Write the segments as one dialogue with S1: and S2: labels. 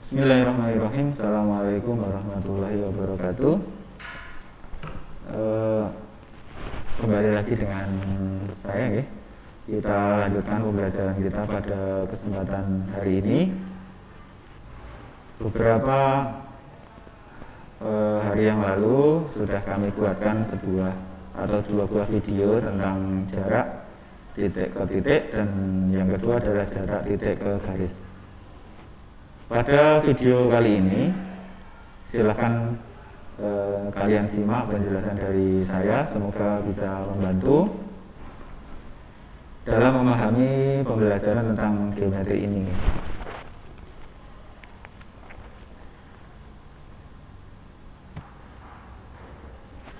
S1: Bismillahirrahmanirrahim. Assalamualaikum warahmatullahi wabarakatuh. Kembali lagi dengan saya, ya. Kita lanjutkan pembelajaran kita pada kesempatan hari ini. Beberapa hari yang lalu sudah kami buatkan dua buah video tentang jarak titik ke titik, dan yang kedua adalah jarak titik ke garis. Pada video kali ini silakan kalian simak penjelasan dari saya, semoga bisa membantu dalam memahami pembelajaran tentang geometri ini.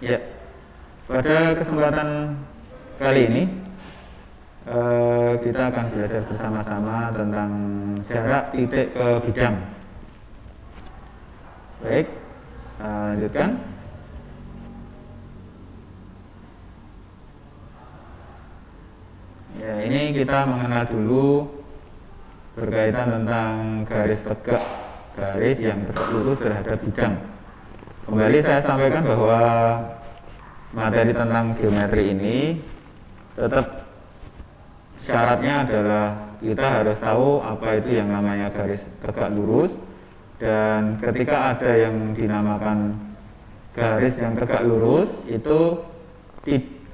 S1: Ya, pada kesempatan kali ini kita akan belajar bersama-sama tentang jarak titik ke bidang. Baik, lanjutkan. Ya, ini kita mengenal dulu berkaitan tentang garis tegak, garis yang tegak lurus terhadap bidang. Kembali saya sampaikan bahwa materi tentang geometri ini tetap syaratnya adalah kita harus tahu apa itu yang namanya garis tegak lurus, dan ketika ada yang dinamakan garis yang tegak lurus itu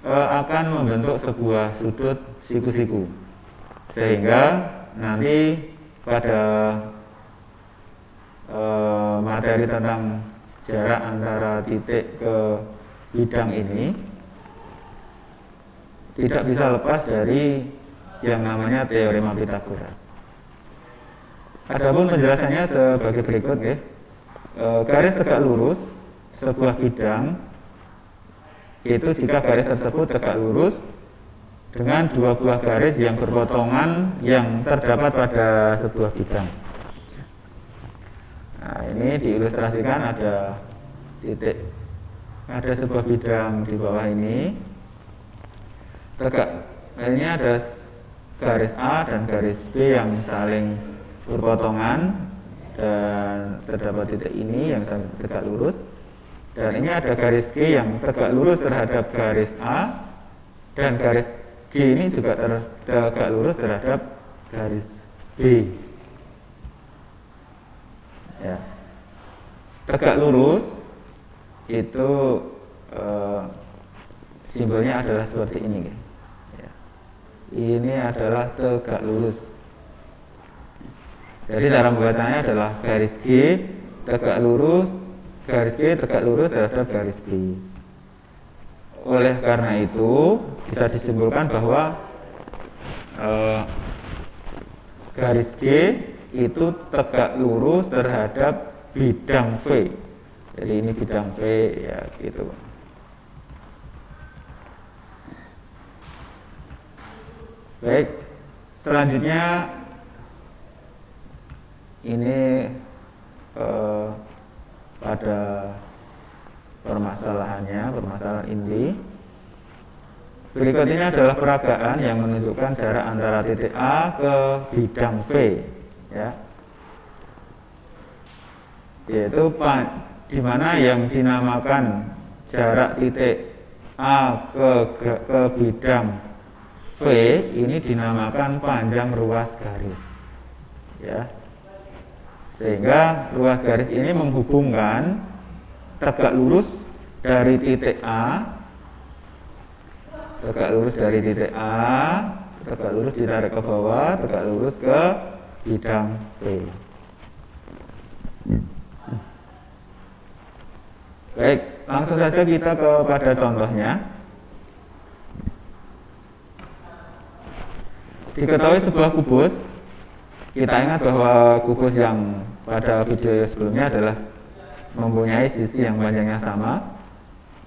S1: akan membentuk sebuah sudut siku-siku, sehingga nanti pada materi tentang jarak antara titik ke bidang ini tidak bisa lepas dari yang namanya teorema Pythagoras. Adapun penjelasannya sebagai berikut, ya. Garis tegak lurus sebuah bidang itu jika garis tersebut tegak lurus dengan dua buah garis yang berpotongan yang terdapat pada sebuah bidang. Nah, ini diilustrasikan ada titik, ada sebuah bidang di bawah ini tegak. Ini ada garis A dan garis B yang saling berpotongan dan terdapat titik ini yang saling tegak lurus, dan ini ada garis G yang tegak lurus terhadap garis A, dan garis G ini juga tegak lurus terhadap garis B. Ya. Tegak lurus itu simbolnya adalah seperti ini, ya. Ini adalah tegak lurus. Jadi cara membacanya adalah garis G tegak lurus, garis G tegak lurus terhadap garis B. Oleh karena itu bisa disimpulkan bahwa garis G itu tegak lurus terhadap bidang V. Jadi ini bidang V, ya, gitu. Baik, selanjutnya ini pada permasalahan inti. Berikut ini adalah peragaan yang menunjukkan jarak antara titik A ke bidang V, ya. Yaitu di mana yang dinamakan jarak titik A ke bidang V ini dinamakan panjang ruas garis, ya. Sehingga ruas garis ini menghubungkan tegak lurus dari titik A, tegak lurus dari titik A, tegak lurus ditarik ke bawah, tegak lurus ke bidang V. Baik, langsung saja kita kepada contohnya. Diketahui sebuah kubus, kita ingat bahwa kubus yang pada video sebelumnya adalah mempunyai sisi yang panjangnya sama,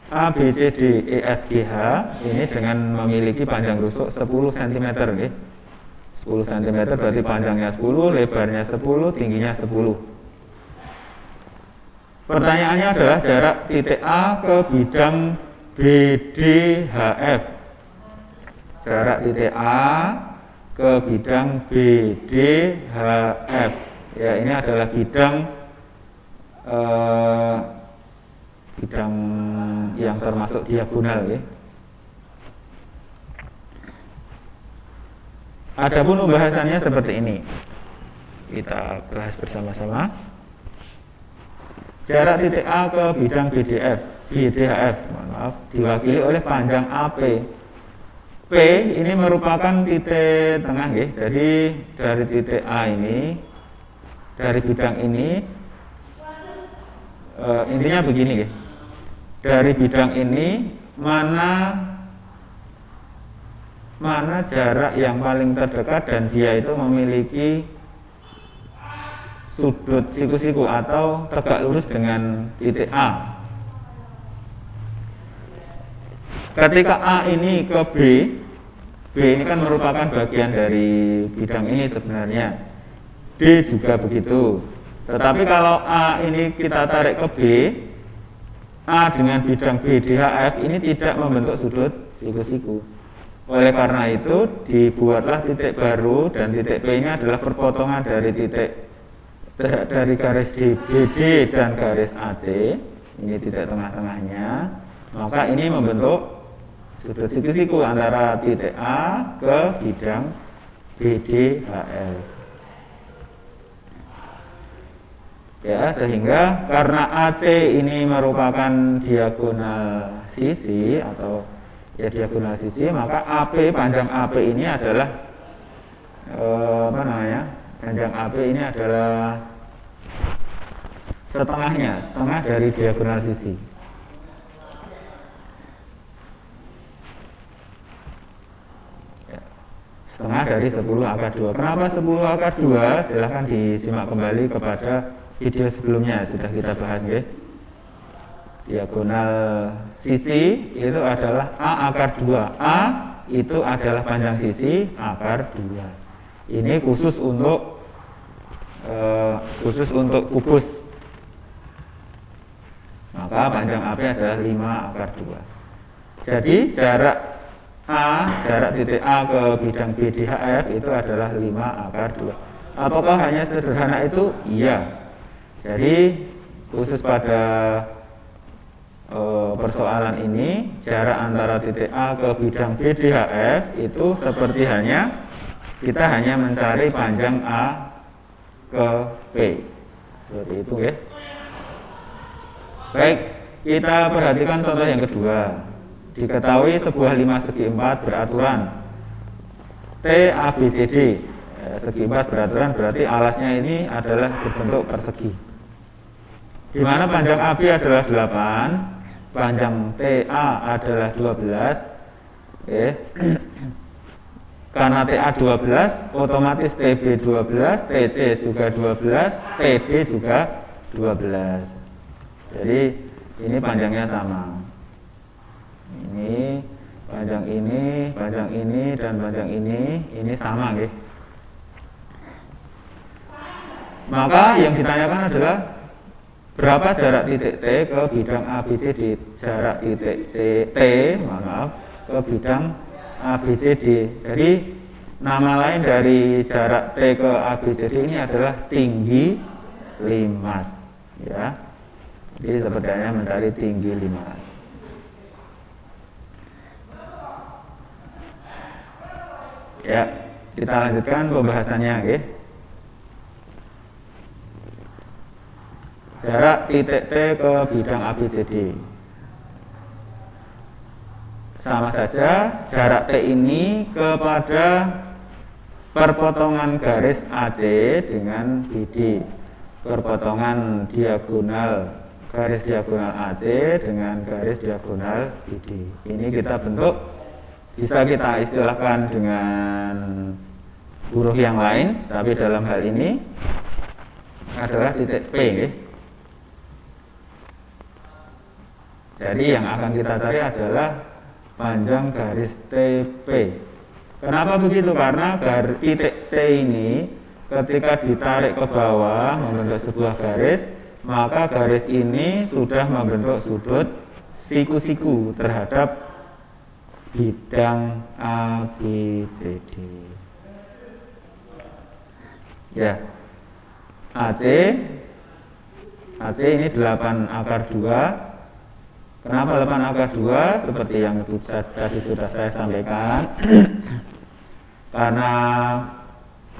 S1: A, B, C, D, E, F, G, H, ini dengan memiliki panjang rusuk 10 cm, okay? 10 cm berarti panjangnya 10, lebarnya 10, tingginya 10. Pertanyaannya adalah jarak titik A ke bidang BDHF. Jarak titik A ke bidang BDHF. Ya, ini adalah bidang bidang yang termasuk diagonal ya. Adapun pembahasannya seperti ini. Kita bahas bersama-sama. Jarak titik A ke bidang BDHF, diwakili oleh panjang AP. P ini merupakan titik tengah ya. Jadi dari titik A ini, dari bidang ini, intinya begini ya. Dari bidang ini mana jarak yang paling terdekat dan dia itu memiliki sudut siku-siku atau tegak lurus dengan titik A. Ketika A ini ke B ini kan merupakan bagian dari bidang ini sebenarnya. D juga begitu. Tetapi kalau A ini kita tarik ke B, A dengan bidang BDHF ini tidak membentuk sudut siku-siku. Oleh karena itu dibuatlah titik baru, dan titik P ini adalah perpotongan dari garis BD dan garis AC. Ini titik tengah-tengahnya. Maka ini membentuk sudut siku-siku antara titik A ke bidang BDHF. Ya, sehingga karena AC ini merupakan diagonal sisi atau ya diagonal sisi, maka AP, panjang AP ini adalah panjang AP ini adalah setengah dari diagonal sisi. Ya, setengah dari 10 akar 2. Kenapa 10 akar 2? Silahkan disimak kembali kepada video sebelumnya, sudah kita bahas ya. Diagonal sisi itu adalah A akar 2. A itu adalah panjang sisi akar 2. Ini khusus untuk kubus. Maka panjang AP adalah 5 akar 2. Jadi jarak titik A ke bidang BDHF itu adalah 5 akar 2. Apakah hanya sederhana itu? Iya. Jadi khusus pada persoalan ini, jarak antara titik A ke bidang BDHF itu seperti kita hanya mencari panjang A ke P, seperti itu ya. Baik, kita perhatikan contoh yang kedua. Diketahui sebuah 5 segi 4 beraturan TABCD. Segi 4 beraturan berarti alasnya ini adalah berbentuk persegi, di mana panjang AB adalah 8, panjang TA adalah 12. Karena TA 12, otomatis TB 12, TC juga 12, TD juga 12. Jadi ini panjangnya sama. Ini panjang ini, dan panjang ini sama ya. Maka yang ditanyakan adalah berapa jarak titik T ke bidang ABCD, jarak titik ke bidang ABCD. Jadi nama lain dari jarak T ke ABCD ini adalah tinggi limas, ya. Jadi sepertinya mencari tinggi limas. Ya, kita lanjutkan pembahasannya, ya. Jarak titik T ke bidang ABCD. Sama saja, jarak T ini kepada perpotongan garis AC dengan BD. Perpotongan diagonal, garis diagonal AC dengan garis diagonal BD. Ini kita bentuk, bisa kita istilahkan dengan huruf yang lain, tapi dalam hal ini adalah titik P, ya. Jadi yang akan kita cari adalah panjang garis TP. Kenapa begitu? Karena titik T ini ketika ditarik ke bawah membentuk sebuah garis, maka garis ini sudah membentuk sudut siku-siku terhadap bidang ABCD. Ya. AC ini 8 akar 2. Kenapa 8 akar 2? Seperti yang tadi sudah saya sampaikan. Karena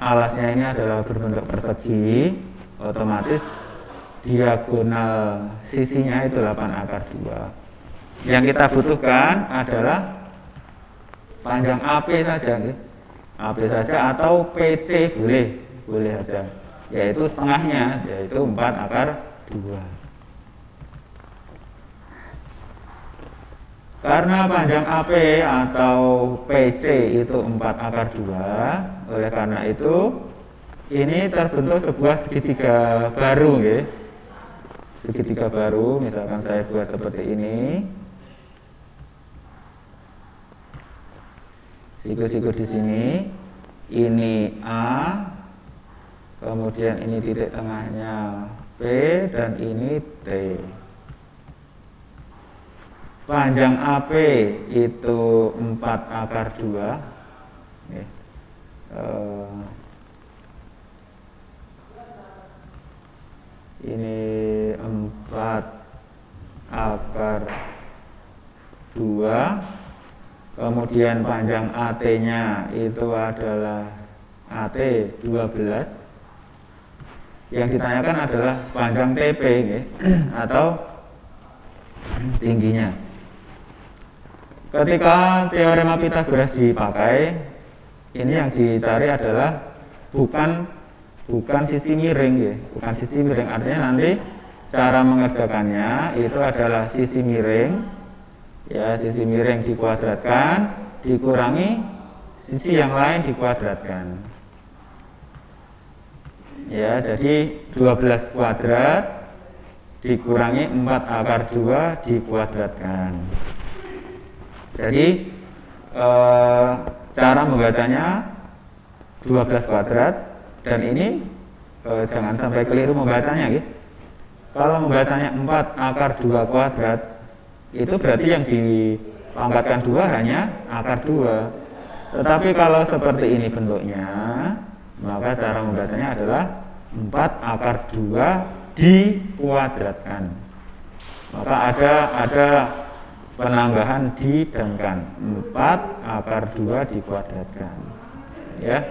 S1: alasnya ini adalah berbentuk persegi, otomatis diagonal sisinya itu 8 akar 2. Yang kita butuhkan adalah panjang AP saja, AP saja atau PC boleh saja, yaitu setengahnya, yaitu 4 akar 2. Karena panjang AP atau PC itu 4 akar 2, oleh karena itu ini terbentuk sebuah segitiga baru, ya. Segitiga baru, misalkan saya buat seperti ini. Siku-siku di sini, ini A, kemudian ini titik tengahnya P, dan ini T. Panjang AP itu 4 akar 2. Ini 4 akar 2. Kemudian panjang AT-nya itu adalah AT 12. Yang ditanyakan adalah panjang TP, ya, atau tingginya. Ketika teorema Pythagoras dipakai, ini yang dicari adalah bukan sisi miring, ya. Bukan sisi miring, artinya nanti cara mengerjakannya itu adalah sisi miring. Ya, sisi miring dikuadratkan, dikurangi sisi yang lain dikuadratkan. Ya, jadi 12 kuadrat dikurangi 4 akar 2 dikuadratkan. Jadi cara membacanya 12 kuadrat, dan ini jangan sampai keliru membacanya, gitu. Kalau membacanya 4 akar 2 kuadrat, itu berarti yang dipangkatkan 2 hanya akar 2. Tetapi kalau seperti ini bentuknya, maka cara membacanya adalah 4 akar 2 dikuadratkan. Maka ada penambahan di dan kan, 4 akar 2 dikuadratkan, ya.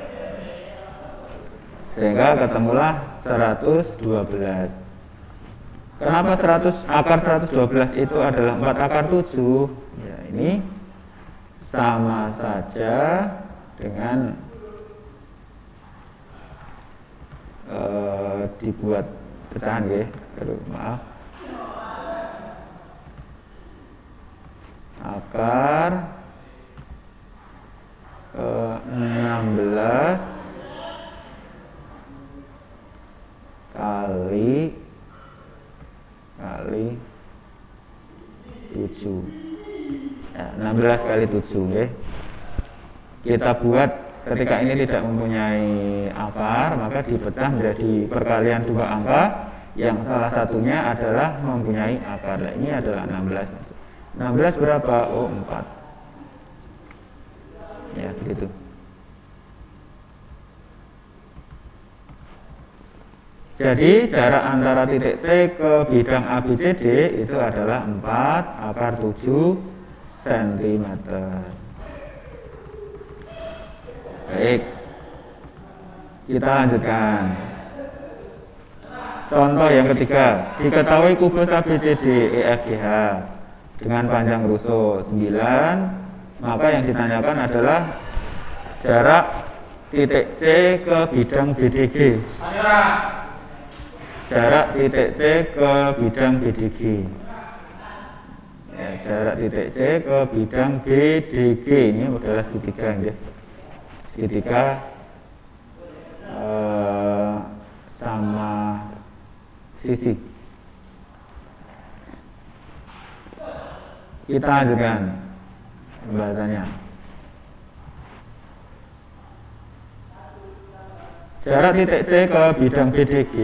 S1: Sehingga ketemulah 112. Kenapa akar 112 itu adalah 4 akar 7? Ya, ini sama saja dengan dibuat pecahan, ya. Maaf. Akar 16 kali 7. Ya, 16 kali 7, ya. Kita buat ketika ini tidak mempunyai akar, maka dipecah menjadi perkalian 2 angka yang salah satunya adalah mempunyai akar. Nah, ini adalah 16. 16 berapa? Oh, 4. Ya, begitu. Jadi jarak antara titik T ke bidang ABCD itu adalah 4 akar 7 cm. Baik, kita lanjutkan. Contoh yang ketiga, diketahui kubus ABCD EFGH dengan panjang rusuk 9, maka yang ditanyakan adalah jarak titik C ke bidang BDG. Jarak titik C ke bidang BDG. Ya, jarak titik C ke bidang BDG ini adalah segitiga, ya. Segitiga sama sisi. Kita lanjutkan pembahasannya. Jarak titik C ke bidang BDG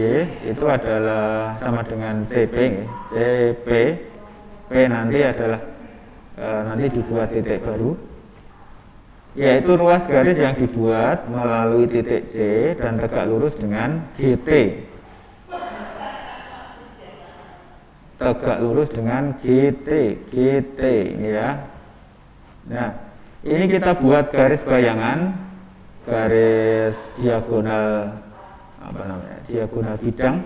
S1: itu adalah sama dengan CP, ya. CP, P nanti adalah nanti dibuat titik baru, yaitu ruas garis yang dibuat melalui titik C dan tegak lurus dengan GT. tegak lurus dengan GT ini ya. Nah, ini kita buat garis bayangan, garis diagonal diagonal bidang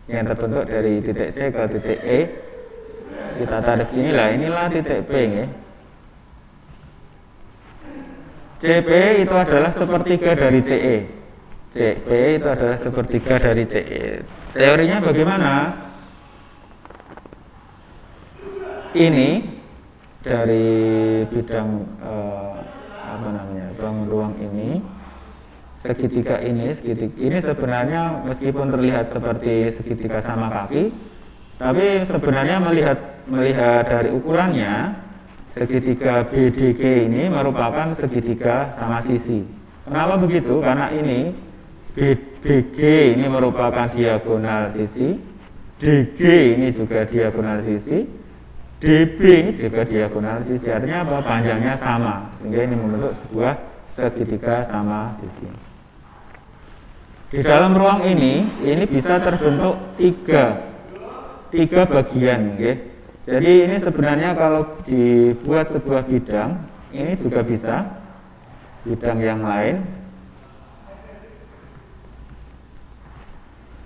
S1: yang terbentuk dari titik C ke titik E. Kita tarik inilah titik P ya. CP itu adalah sepertiga dari CE. CP itu adalah sepertiga dari CE. Teorinya bagaimana? Ini dari bidang ruang ini, segitiga ini sebenarnya meskipun terlihat seperti segitiga sama kaki, tapi sebenarnya melihat dari ukurannya, segitiga BDG ini merupakan segitiga sama sisi. Kenapa begitu? Karena ini BG ini merupakan diagonal sisi, DG ini juga diagonal sisi, DB ini juga diagonal sisi. Artinya apa? Panjangnya sama, sehingga ini membentuk sebuah segitiga sama sisi. Di dalam ruang ini bisa terbentuk tiga bagian, okay? Jadi ini sebenarnya kalau dibuat sebuah bidang, ini juga bisa bidang yang lain,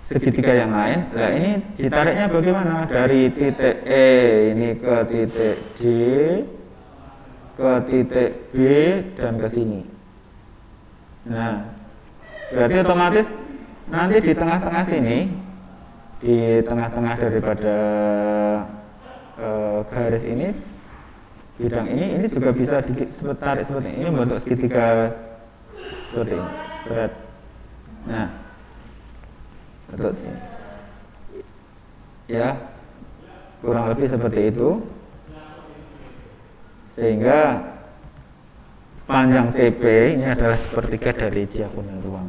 S1: segitiga yang lain. Nah, ini ditariknya bagaimana? Dari titik E ini ke titik D, ke titik B, dan ke sini. Nah, berarti otomatis nanti di tengah-tengah sini, di tengah-tengah daripada garis ini, bidang ini juga bisa ditarik seperti ini, membentuk segitiga seperti ini. Nah, bentuk sini. Ya, kurang lebih seperti itu. Sehingga panjang CP ini adalah sepertiga dari diagonal ruang.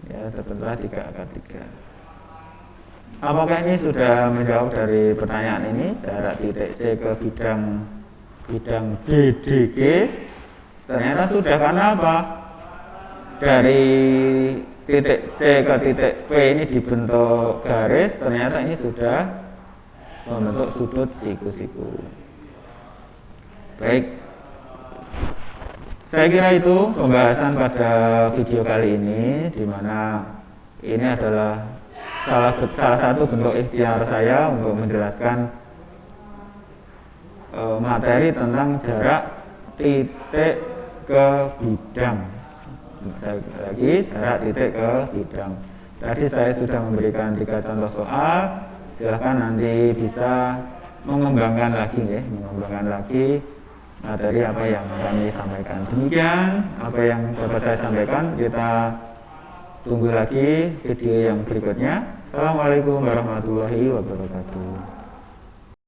S1: Ya, terbentuklah 3 Apakah ini sudah menjawab dari pertanyaan ini? Jarak titik C ke bidang BDG ternyata sudah. Karena apa? Dari titik C ke titik P ini dibentuk garis, ternyata ini sudah membentuk sudut siku-siku. Baik, saya kira itu pembahasan pada video kali ini, di mana ini adalah salah satu bentuk ikhtiar saya untuk menjelaskan materi tentang jarak titik ke bidang. Saya lagi, jarak titik ke bidang. Tadi saya sudah memberikan 3 contoh soal. Silahkan nanti bisa mengembangkan lagi materi apa yang kami sampaikan. Demikian apa yang dapat saya sampaikan. Kita tunggu lagi video yang berikutnya. Assalamualaikum warahmatullahi wabarakatuh.